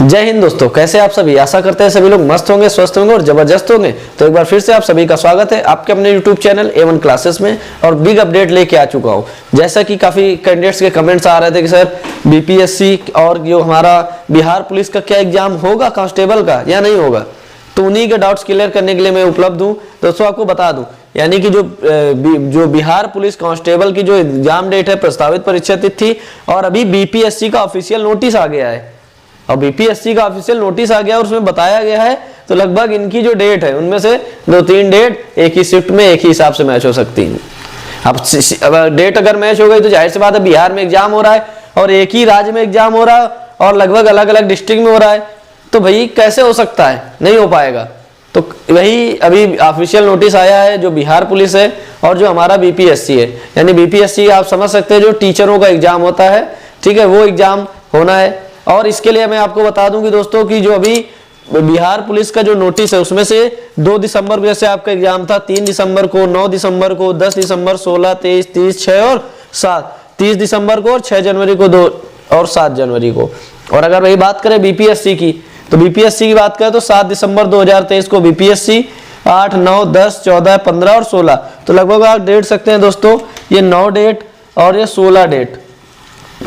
जय हिंद दोस्तों, कैसे आप सभी। आशा करते हैं सभी लोग मस्त होंगे, स्वस्थ होंगे और जबरदस्त होंगे। तो एक बार फिर से आप सभी का स्वागत है आपके अपने यूट्यूब चैनल A1 क्लासेस में। और बिग अपडेट लेके आ चुका हूँ। जैसा कि काफी कैंडिडेट्स के कमेंट्स आ रहे थे कि सर बीपीएससी और जो हमारा बिहार पुलिस का क्या एग्जाम होगा कांस्टेबल का या नहीं होगा, तो उन्हीं के डाउट्स क्लियर करने के लिए मैं उपलब्ध हूँ। दोस्तों आपको बता दूं, यानी कि जो बिहार पुलिस कांस्टेबल की जो एग्जाम डेट है, प्रस्तावित परीक्षा तिथि, और अभी बीपीएससी का ऑफिशियल नोटिस आ गया है। और बीपीएससी का ऑफिशियल नोटिस आ गया और उसमें बताया गया है, तो लगभग इनकी जो डेट है उनमें से 2-3 डेट एक ही शिफ्ट में एक ही हिसाब से मैच हो सकती है। अब डेट अगर मैच हो गई तो जाहिर सी बात है बिहार में एग्जाम हो रहा है और एक ही राज्य में एग्जाम हो रहा है और लगभग अलग अलग डिस्ट्रिक्ट में हो रहा है, तो भाई कैसे हो सकता है, नहीं हो पाएगा। तो वही अभी ऑफिशियल नोटिस आया है जो बिहार पुलिस है और जो हमारा बीपीएससी है, यानी बीपीएससी आप समझ सकते हैं जो टीचरों का एग्जाम होता है, ठीक है, वो एग्जाम होना है। और इसके लिए मैं आपको बता दूं कि दोस्तों की जो अभी बिहार पुलिस का जो नोटिस है उसमें से 2 दिसंबर को जैसे आपका एग्जाम था, 3 दिसंबर को, 9 दिसंबर को, 10 दिसंबर, 16, 23, 30, 6 और 7, 30 दिसंबर को और 6 जनवरी को, 2 और 7 जनवरी को। और अगर वही बात करें बीपीएससी की, तो बीपीएससी की बात करें तो 7 दिसंबर 2023 को बीपीएससी, 8, 9, 10, 14, 15 और 16, तो लगभग आप देख सकते हैं दोस्तों ये 9 डेट और ये 16 डेट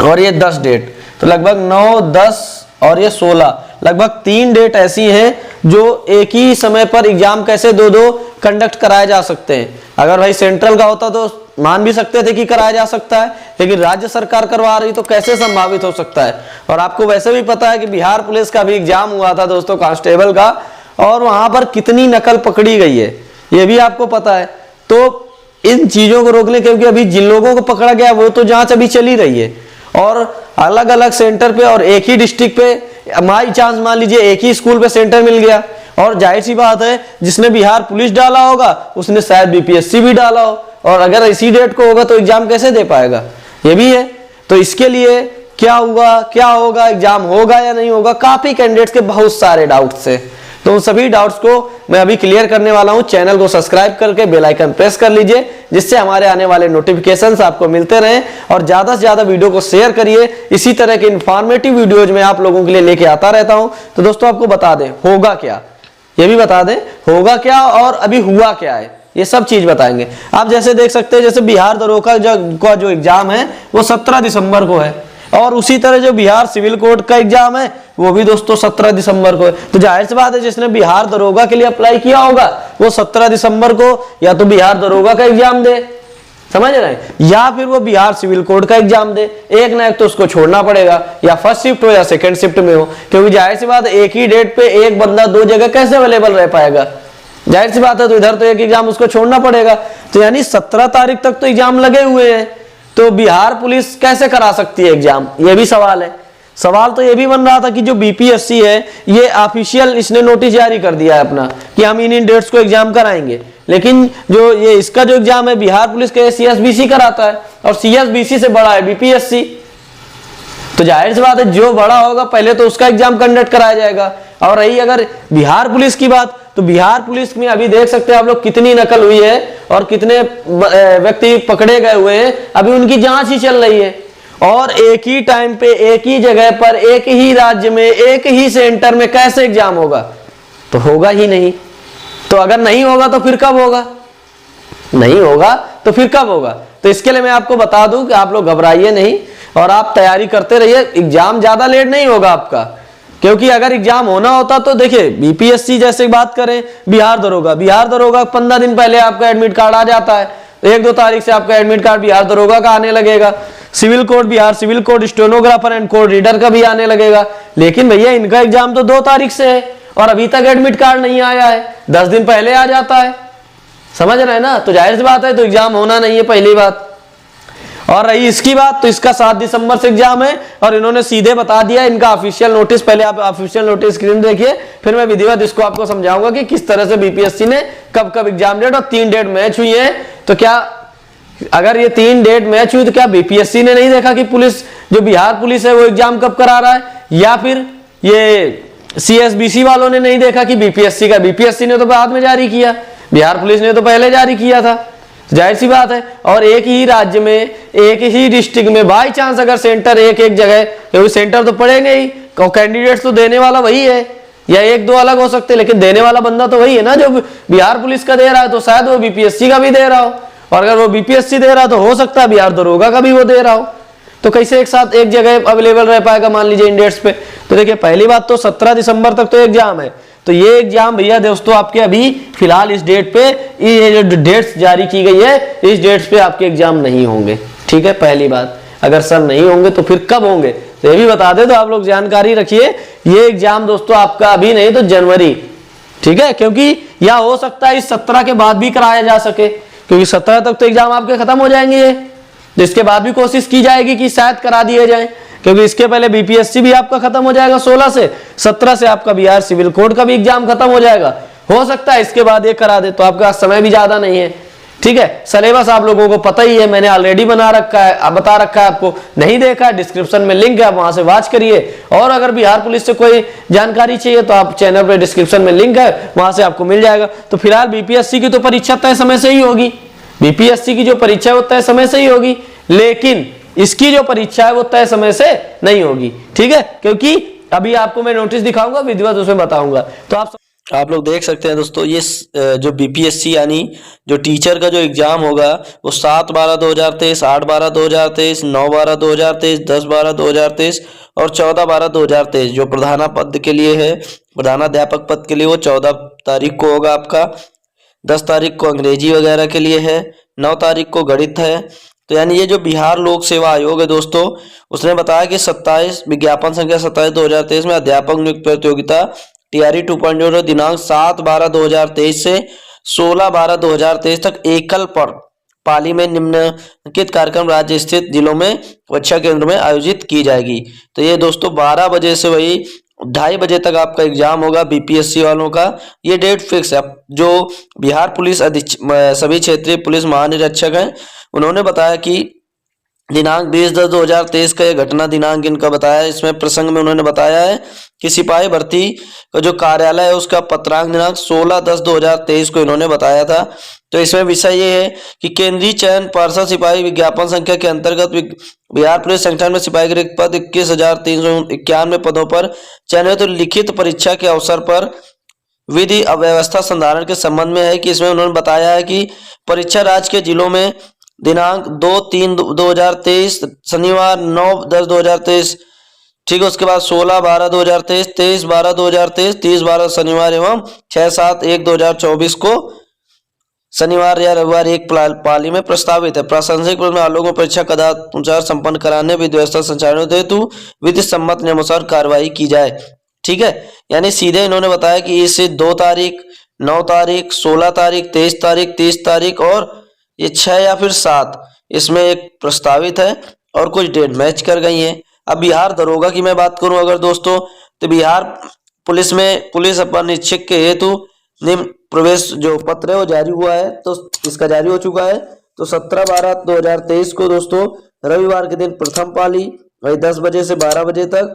और ये 10 डेट, तो लगभग 9, 10 और ये 16, लगभग 3 डेट ऐसी हैं जो एक ही समय पर एग्जाम कैसे दो कंडक्ट कराए जा सकते हैं। अगर भाई सेंट्रल का होता तो मान भी सकते थे कि कराया जा सकता है, लेकिन राज्य सरकार करवा रही तो कैसे संभावित हो सकता है। और आपको वैसे भी पता है कि बिहार पुलिस का भी एग्जाम हुआ था दोस्तों कांस्टेबल का, और वहां पर कितनी नकल पकड़ी गई है ये भी आपको पता है। तो इन चीजों को रोकने, क्योंकि अभी जिन लोगों को पकड़ा गया वो तो जांच अभी चली रही है और अलग अलग सेंटर पे और एक ही डिस्ट्रिक्ट पे बाई चांस मान लीजिए एक ही स्कूल पे सेंटर मिल गया, और जाहिर सी बात है जिसने बिहार पुलिस डाला होगा उसने शायद बीपीएससी भी डाला हो, और अगर इसी डेट को होगा तो एग्जाम कैसे दे पाएगा, ये भी है। तो इसके लिए क्या हुआ, क्या होगा, एग्जाम होगा या नहीं होगा, काफी कैंडिडेट्स के बहुत सारे डाउट्स है। तो उन सभी डाउट्स को मैं अभी क्लियर करने वाला हूं। चैनल को सब्सक्राइब करके बेल आइकन प्रेस कर लीजिए, जिससे हमारे आने वाले नोटिफिकेशंस आपको मिलते रहें, और ज्यादा से ज्यादा वीडियो को शेयर करिए। इसी तरह के इंफॉर्मेटिव वीडियोज में आप लोगों के लिए लेके आता रहता हूं। तो दोस्तों आपको बता दें होगा क्या, ये भी बता दें होगा क्या और अभी हुआ क्या है, ये सब चीज बताएंगे। आप जैसे देख सकते हैं, जैसे बिहार दरोगा का जो एग्जाम है वो 17 दिसंबर को है, और उसी तरह जो बिहार सिविल कोड का एग्जाम है वो भी दोस्तों 17 दिसंबर को है। तो जाहिर सी बात है जिसने बिहार दरोगा के लिए अप्लाई किया होगा वो 17 दिसंबर को या तो बिहार दरोगा का एग्जाम दे, समझ रहे हैं, या फिर वो बिहार सिविल कोड का एग्जाम दे। एक ना एक तो उसको छोड़ना पड़ेगा, या फर्स्ट शिफ्ट हो या सेकंड शिफ्ट में हो, क्योंकि जाहिर सी बात है एक ही डेट पे एक बंदा 2 जगह कैसे अवेलेबल रह पाएगा, जाहिर सी बात है। तो इधर तो एक एग्जाम उसको छोड़ना पड़ेगा। तो यानी 17 तारीख तक तो एग्जाम लगे हुए हैं, तो बिहार पुलिस कैसे करा सकती है एग्जाम, ये भी सवाल है। सवाल तो ये भी बन रहा था कि जो बीपीएससी है ये ऑफिशियल इसने नोटिस जारी कर दिया है अपना कि हम इन डेट्स को एग्जाम कराएंगे, लेकिन जो ये इसका जो एग्जाम है बिहार पुलिस का सीएसबीसी कराता है, और सीएसबीसी से बड़ा है बीपीएससी। तो जाहिर सी बात है जो बड़ा होगा पहले तो उसका एग्जाम कंडक्ट कराया जाएगा। और रही अगर बिहार पुलिस की बात, तो बिहार पुलिस में अभी देख सकते हैं आप लोग कितनी नकल हुई है और कितने व्यक्ति पकड़े गए हुए हैं, अभी उनकी जांच ही चल रही है। और एक ही टाइम पे एक ही जगह पर एक ही राज्य में एक ही सेंटर में कैसे एग्जाम होगा, तो होगा ही नहीं। तो अगर नहीं होगा तो फिर कब होगा, नहीं होगा तो फिर कब होगा। तो इसके लिए मैं आपको बता दूं कि आप लोग घबराइए नहीं और आप तैयारी करते रहिए। एग्जाम ज्यादा लेट नहीं होगा आपका, क्योंकि अगर एग्जाम होना होता तो देखिए बीपीएससी जैसे बात करें, बिहार दरोगा 15 दिन पहले आपका एडमिट कार्ड आ जाता है, 1-2 तारीख से आपका एडमिट कार्ड बिहार दरोगा का आने लगेगा। Civil code Bihar civil code stenographer and code reader का भी आने लगेगा। लेकिन भैया इनका एग्जाम तो 2 तारीख से है और अभी तक एडमिट कार्ड नहीं आया है, 10 दिन पहले आ जाता है, समझ रहे हैं ना। तो जाहिर सी बात है तो एग्जाम होना नहीं है, पहली बात। और रही इसकी बात, तो इसका 7 दिसंबर से एग्जाम है, और इन्होंने सीधे बता दिया इनका ऑफिशियल नोटिस। पहले आप ऑफिशियल नोटिस स्क्रीन देखिए, फिर मैं विधिवत इसको आपको समझाऊंगा कि किस तरह से बीपीएससी ने कब कब एग्जाम डेट, और 3 डेट मैच हुई है। तो क्या अगर ये 3 डेट मैच हुई तो क्या बीपीएससी ने नहीं देखा कि पुलिस जो बिहार पुलिस है वो एग्जाम कब करा रहा है, या फिर ये सीएसबीसी वालों ने नहीं देखा कि बीपीएससी ने तो बाद में जारी किया, बिहार पुलिस ने तो पहले जारी किया था। जाहिर सी बात है। और एक ही राज्य में एक ही डिस्ट्रिक्ट में बाई चांस अगर सेंटर एक जगह, क्योंकि सेंटर तो पड़ेंगे ही, कैंडिडेट्स तो देने वाला वही है, या एक दो अलग हो सकते हैं, लेकिन देने वाला बंदा तो वही है ना। जो बिहार पुलिस का दे रहा है तो शायद वो बीपीएससी का भी दे रहा हो, और अगर वो बीपीएससी दे रहा है तो हो सकता है बिहार दरोगा का भी वो दे रहा हो। तो कैसे एक साथ एक जगह अवेलेबल रह पाएगा मान लीजिए इन डेट्स पे। तो देखिए पहली बात तो 17 दिसंबर तक तो एग्जाम है, तो ये एग्जाम भैया दोस्तों आपके अभी फिलहाल इस डेट पे, ये जो डेट्स जारी की गई है इस डेट्स पे आपके एग्जाम नहीं होंगे, ठीक है। पहली बात, अगर सर नहीं होंगे तो फिर कब होंगे तो ये भी बता दे, तो आप लोग जानकारी रखिए। ये एग्जाम दोस्तों आपका अभी नहीं तो जनवरी, ठीक है, क्योंकि या हो सकता है इस 17 के बाद भी कराया जा सके, क्योंकि 17 तक तो एग्जाम आपके खत्म हो जाएंगे ये, तो इसके बाद भी कोशिश की जाएगी कि शायद करा दिए जाए, क्योंकि इसके पहले बीपीएससी भी आपका खत्म हो जाएगा 16 से, 17 से आपका बिहार सिविल कोड का भी एग्जाम खत्म हो जाएगा। हो सकता है इसके बाद ये करा दे, तो आपका समय भी ज्यादा नहीं है, ठीक है। सिलेबस आप लोगों को पता ही है, मैंने ऑलरेडी बना रखा है, बता रखा है आपको, नहीं देखा है डिस्क्रिप्शन में लिंक है, आप वहां से वॉच करिए। और अगर बिहार पुलिस से कोई जानकारी चाहिए तो आप चैनल पे डिस्क्रिप्शन में लिंक है, वहां से आपको मिल जाएगा। तो फिलहाल बीपीएससी की तो परीक्षा तय समय से ही होगी, बीपीएससी की जो परीक्षा है वो तय समय से ही होगी, लेकिन इसकी जो परीक्षा है वो तय समय से नहीं होगी, ठीक है, क्योंकि अभी आपको मैं नोटिस दिखाऊंगा, विधिवत उसमें बताऊंगा। तो आप लोग देख सकते हैं दोस्तों, ये जो बीपीएससी यानी जो टीचर का जो एग्जाम होगा वो 7/12/2023, 8/12/2023, 9/12/2023, 10/12/2023 और 14/12/2023 जो प्रधानापद के लिए है, प्रधानाध्यापक पद के लिए वो 14 तारीख को होगा आपका, 10 तारीख को अंग्रेजी वगैरह के लिए है, 9 तारीख को गणित है। तो यानी ये जो बिहार लोक सेवा आयोग है दोस्तों, उसने बताया कि 27 विज्ञापन संख्या 27/2023 में अध्यापक नियुक्त प्रतियोगिता टीआरई 2.0 दिनांक 7/12/2023 से 16/12/2023 तक एकल पर पाली में निम्नलिखित कार्यक्रम राज्य स्थित जिलों में परीक्षा केंद्र में आयोजित की जाएगी। तो ये दोस्तों 12 बजे से वही 2:30 बजे तक आपका एग्जाम होगा बीपीएससी वालों का। ये डेट फिक्स है। जो बिहार पुलिस सभी क्षेत्रीय पुलिस महानिरीक्षक हैं उन्होंने बताया कि दिनांक 20/10/2023 का यह घटना दिनांक इनका बताया है। इसमें प्रसंग में उन्होंने बताया है कि सिपाही भर्ती का जो कार्यालय है उसका पत्रांक दिनांक 16/10/2023 को इन्होंने बताया था। तो इसमें विषय ये है कि केंद्रीय चयन पार्षद सिपाही विज्ञापन संख्या के अंतर्गत बिहार पुलिस संगठन में सिपाही के रिक्त पद 21,391 पदों पर चयनित तो लिखित परीक्षा के अवसर पर विधि अव्यवस्था संधारण के संबंध में है कि इसमें उन्होंने बताया है कि परीक्षा राज्य के जिलों में दिनांक 2/3/2023 शनिवार 9/10/2023, ठीक है, उसके बाद 16/12/2023, 23/12/2023, 30/12 शनिवार एवं 6/7/1/2024 को शनिवार या रविवार एक पाली में प्रस्तावित है। प्रासंगिक आलोक में परीक्षा कदाचार संपन्न कराने विधि व्यवस्था संचालन हेतु विधि सम्मत नियमानुसार कार्रवाई की जाए, ठीक है। यानी सीधे इन्होंने बताया कि इसे 2 तारीख, 9 तारीख, 16 तारीख, 23 तारीख, 30 तारीख और ये 6 या फिर 7 इसमें एक प्रस्तावित है और कुछ डेट मैच कर गई हैं। अब बिहार दरोगा की मैं बात करूं अगर दोस्तों, तो बिहार पुलिस में पुलिस अपर निरीक्षक के हेतु निम्न प्रवेश जो पत्र है वो जारी हुआ है, तो इसका जारी हो चुका है। तो 17/12/2023 को दोस्तों रविवार के दिन प्रथम पाली वही 10 बजे से 12 बजे तक,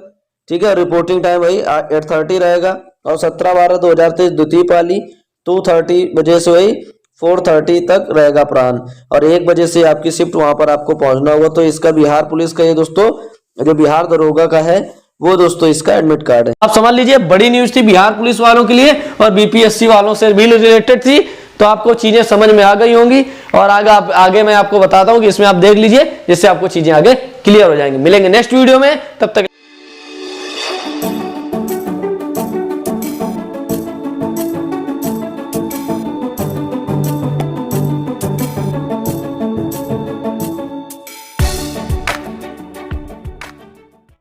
ठीक है। रिपोर्टिंग टाइम वही 8:30 रहेगा। और 17/12/2023 द्वितीय पाली 2:30 बजे से वही 4:30 तक रहेगा अपराह्न, और 1 बजे से आपकी शिफ्ट वहां पर आपको पहुंचना होगा। तो इसका बिहार पुलिस का ये दोस्तों जो बिहार दरोगा का है वो दोस्तों इसका एडमिट कार्ड है। आप समझ लीजिए बड़ी न्यूज थी बिहार पुलिस वालों के लिए और बीपीएससी वालों से भी रिलेटेड थी, तो आपको चीजें समझ में आ गई होंगी। और आगे मैं आपको बताता हूं कि इसमें आप देख लीजिए जिससे आपको चीजें आगे क्लियर हो जाएंगी। मिलेंगे नेक्स्ट वीडियो में, तब तक